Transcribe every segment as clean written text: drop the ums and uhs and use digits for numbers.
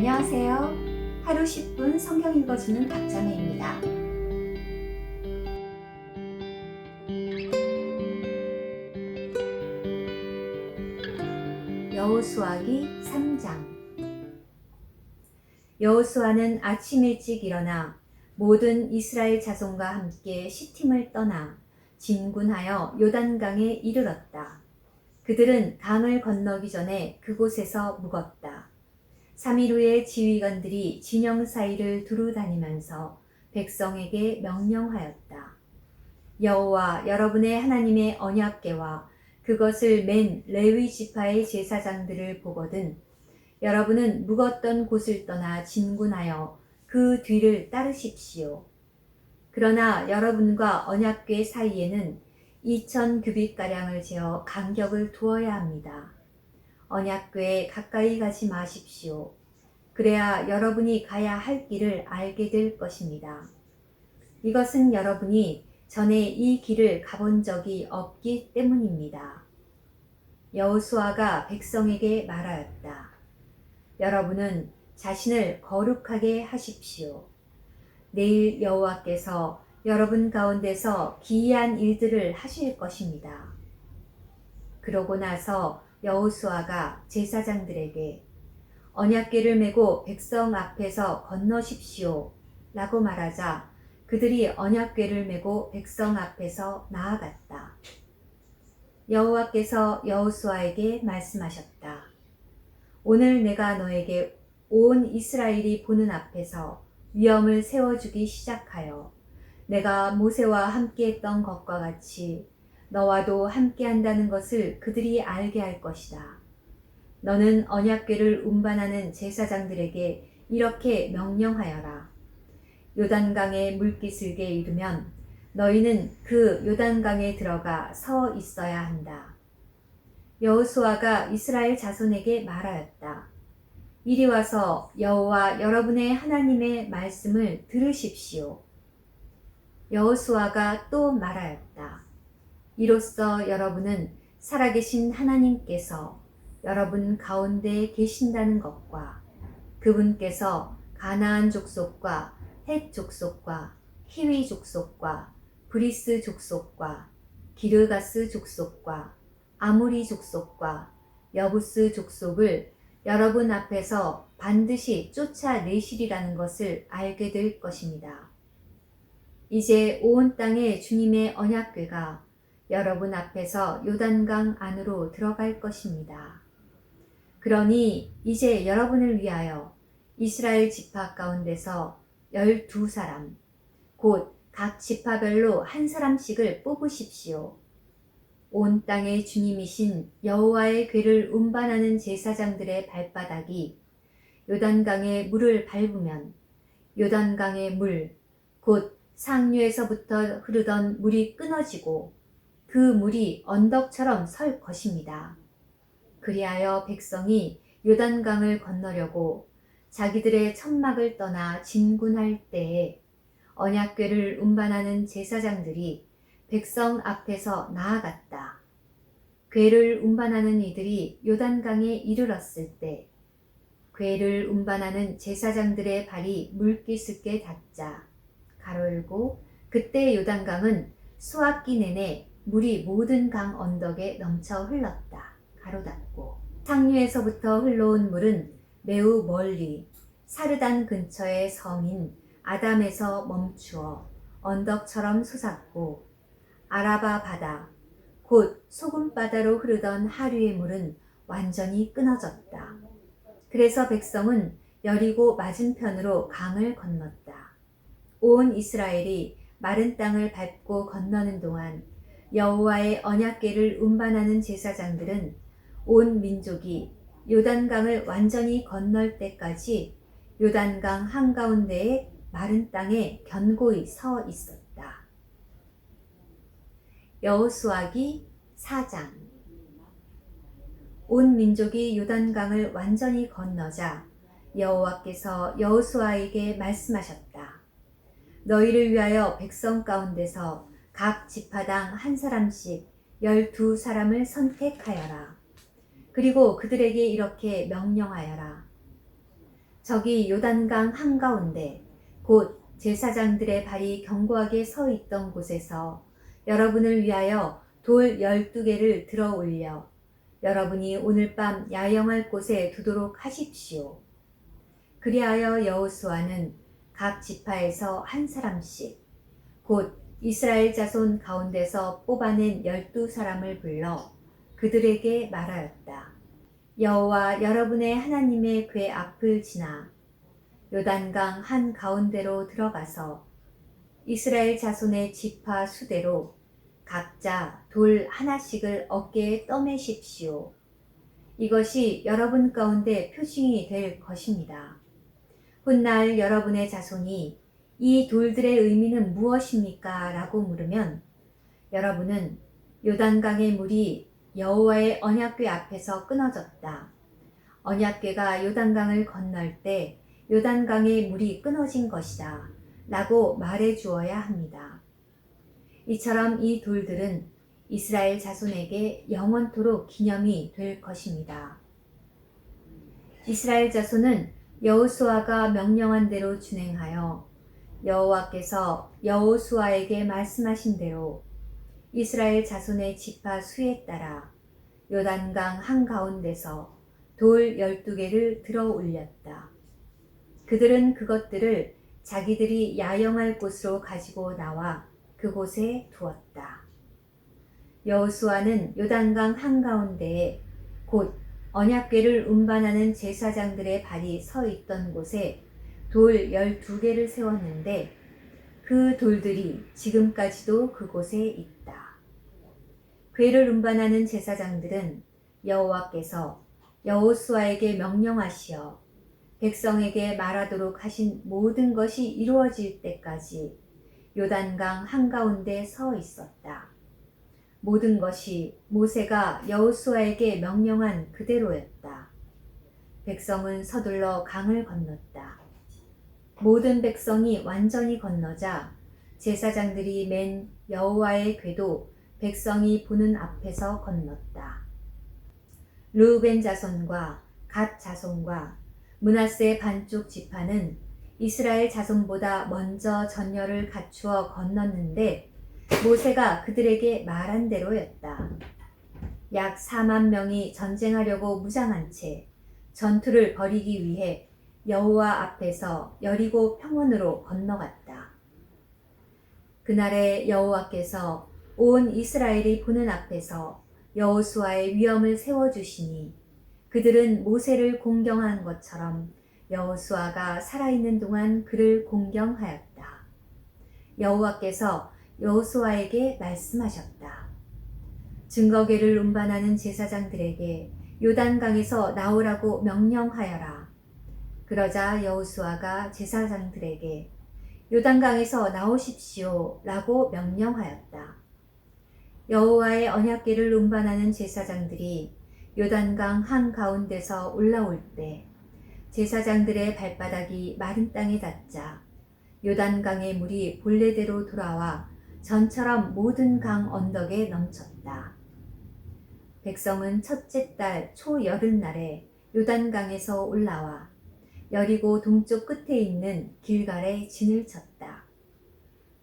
안녕하세요. 하루 10분 성경 읽어주는 박자매입니다. 여호수아기 3장. 여호수아는 아침 일찍 일어나 모든 이스라엘 자손과 함께 시팀을 떠나 진군하여 요단강에 이르렀다. 그들은 강을 건너기 전에 그곳에서 묵었다. 3일 후에 지휘관들이 진영 사이를 두루 다니면서 백성에게 명령하였다. 여호와 여러분의 하나님의 언약궤와 그것을 맨 레위 지파의 제사장들을 보거든 여러분은 묵었던 곳을 떠나 진군하여 그 뒤를 따르십시오. 그러나 여러분과 언약궤 사이에는 2,000 규빗가량을 재어 간격을 두어야 합니다. 언약궤에 가까이 가지 마십시오. 그래야 여러분이 가야 할 길을 알게 될 것입니다. 이것은 여러분이 전에 이 길을 가본 적이 없기 때문입니다. 여호수아가 백성에게 말하였다. 여러분은 자신을 거룩하게 하십시오. 내일 여호와께서 여러분 가운데서 기이한 일들을 하실 것입니다. 그러고 나서 여호수아가 제사장들에게 언약궤를 메고 백성 앞에서 건너십시오 라고 말하자 그들이 언약궤를 메고 백성 앞에서 나아갔다. 여호와께서 여호수아에게 말씀하셨다. 오늘 내가 너에게 온 이스라엘이 보는 앞에서 위엄을 세워주기 시작하여 내가 모세와 함께했던 것과 같이 너와도 함께한다는 것을 그들이 알게 할 것이다. 너는 언약궤를 운반하는 제사장들에게 이렇게 명령하여라. 요단강에 물기슭에 이르면 너희는 그 요단강에 들어가 서 있어야 한다. 여호수아가 이스라엘 자손에게 말하였다. 이리 와서 여호와 여러분의 하나님의 말씀을 들으십시오. 여호수아가 또 말하였다. 이로써 여러분은 살아계신 하나님께서 여러분 가운데 계신다는 것과 그분께서 가나안 족속과 헷 족속과 히위 족속과 브리스 족속과 기르가스 족속과 아모리 족속과 여부스 족속을 여러분 앞에서 반드시 쫓아내시리라는 것을 알게 될 것입니다. 이제 온 땅에 주님의 언약궤가 여러분 앞에서 요단강 안으로 들어갈 것입니다. 그러니 이제 여러분을 위하여 이스라엘 지파 가운데서 12사람, 곧 각 지파별로 한 사람씩을 뽑으십시오. 온 땅의 주님이신 여호와의 궤를 운반하는 제사장들의 발바닥이 요단강의 물을 밟으면 요단강의 물, 곧 상류에서부터 흐르던 물이 끊어지고 그 물이 언덕처럼 설 것입니다. 그리하여 백성이 요단강을 건너려고 자기들의 천막을 떠나 진군할 때에 언약궤를 운반하는 제사장들이 백성 앞에서 나아갔다. 궤를 운반하는 이들이 요단강에 이르렀을 때 궤를 운반하는 제사장들의 발이 물기슭에 닿자 가로 열고 그때 요단강은 수학기 내내 물이 모든 강 언덕에 넘쳐 흘렀다. 가로 닫고 상류에서부터 흘러온 물은 매우 멀리 사르단 근처의 섬인 아담에서 멈추어 언덕처럼 솟았고 아라바 바다 곧 소금 바다로 흐르던 하류의 물은 완전히 끊어졌다. 그래서 백성은 여리고 맞은편으로 강을 건넜다. 온 이스라엘이 마른 땅을 밟고 건너는 동안 여호와의 언약궤를 운반하는 제사장들은 온 민족이 요단강을 완전히 건널 때까지 요단강 한가운데의 마른 땅에 견고히 서 있었다. 여호수아기 4장. 온 민족이 요단강을 완전히 건너자 여호와께서 여호수아에게 말씀하셨다. 너희를 위하여 백성 가운데서 각 지파당 한 사람씩 12사람을 선택하여라. 그리고 그들에게 이렇게 명령하여라. 저기 요단강 한가운데 곧 제사장들의 발이 견고하게 서 있던 곳에서 여러분을 위하여 돌 12개를 들어 올려 여러분이 오늘 밤 야영할 곳에 두도록 하십시오. 그리하여 여호수아는 각 지파에서 한 사람씩 곧 이스라엘 자손 가운데서 뽑아낸 12사람을 불러 그들에게 말하였다. 여호와 여러분의 하나님의 궤 앞을 지나 요단강 한 가운데로 들어가서 이스라엘 자손의 지파 수대로 각자 돌 하나씩을 어깨에 떠매십시오. 이것이 여러분 가운데 표징이 될 것입니다. 훗날 여러분의 자손이 이 돌들의 의미는 무엇입니까? 라고 물으면 여러분은 요단강의 물이 여호와의 언약궤 앞에서 끊어졌다. 언약궤가 요단강을 건널 때 요단강의 물이 끊어진 것이다. 라고 말해 주어야 합니다. 이처럼 이 돌들은 이스라엘 자손에게 영원토록 기념이 될 것입니다. 이스라엘 자손은 여호수아가 명령한 대로 준행하여 여호와께서 여호수아에게 말씀하신 대로 이스라엘 자손의 지파 수에 따라 요단강 한가운데서 돌 12개를 들어 올렸다. 그들은 그것들을 자기들이 야영할 곳으로 가지고 나와 그곳에 두었다. 여호수아는 요단강 한가운데에 곧 언약궤를 운반하는 제사장들의 발이 서 있던 곳에 돌 12개를 세웠는데 그 돌들이 지금까지도 그곳에 있다. 궤를 운반하는 제사장들은 여호와께서 여호수아에게 명령하시어 백성에게 말하도록 하신 모든 것이 이루어질 때까지 요단강 한가운데 서 있었다. 모든 것이 모세가 여호수아에게 명령한 그대로였다. 백성은 서둘러 강을 건넜다. 모든 백성이 완전히 건너자 제사장들이 맨 여호와의 궤도 백성이 보는 앞에서 건넜다. 르우벤 자손과 갓 자손과 므낫세 반쪽 지파는 이스라엘 자손보다 먼저 전열을 갖추어 건넜는데 모세가 그들에게 말한 대로였다. 약 4만 명이 전쟁하려고 무장한 채 전투를 벌이기 위해 여호와 앞에서 여리고 평원으로 건너갔다. 그날에 여호와께서 온 이스라엘이 보는 앞에서 여호수아의 위엄을 세워주시니 그들은 모세를 공경한 것처럼 여호수아가 살아있는 동안 그를 공경하였다. 여호와께서 여호수아에게 말씀하셨다. 증거궤를 운반하는 제사장들에게 요단강에서 나오라고 명령하여라. 그러자 여호수아가 제사장들에게 요단강에서 나오십시오 라고 명령하였다. 여호와의 언약궤를 운반하는 제사장들이 요단강 한가운데서 올라올 때 제사장들의 발바닥이 마른 땅에 닿자 요단강의 물이 본래대로 돌아와 전처럼 모든 강 언덕에 넘쳤다. 백성은 첫째 달 초여름날에 요단강에서 올라와 여리고 동쪽 끝에 있는 길갈에 진을 쳤다.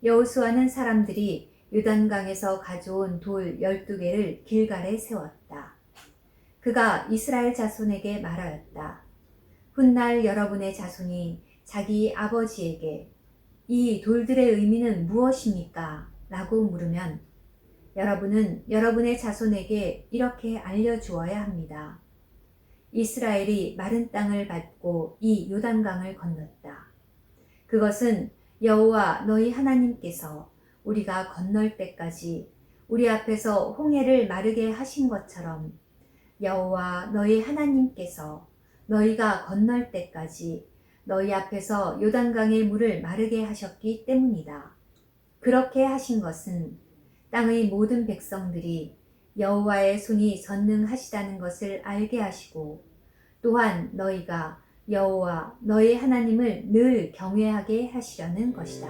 여호수아는 사람들이 요단강에서 가져온 돌 12개를 길갈에 세웠다. 그가 이스라엘 자손에게 말하였다. 훗날 여러분의 자손이 자기 아버지에게 이 돌들의 의미는 무엇입니까? 라고 물으면 여러분은 여러분의 자손에게 이렇게 알려주어야 합니다. 이스라엘이 마른 땅을 밟고 이 요단강을 건넜다. 그것은 여호와 너희 하나님께서 우리가 건널 때까지 우리 앞에서 홍해를 마르게 하신 것처럼 여호와 너희 하나님께서 너희가 건널 때까지 너희 앞에서 요단강의 물을 마르게 하셨기 때문이다. 그렇게 하신 것은 땅의 모든 백성들이 여호와의 손이 전능하시다는 것을 알게 하시고 또한 너희가 여호와 너희 하나님을 늘 경외하게 하시려는 것이다.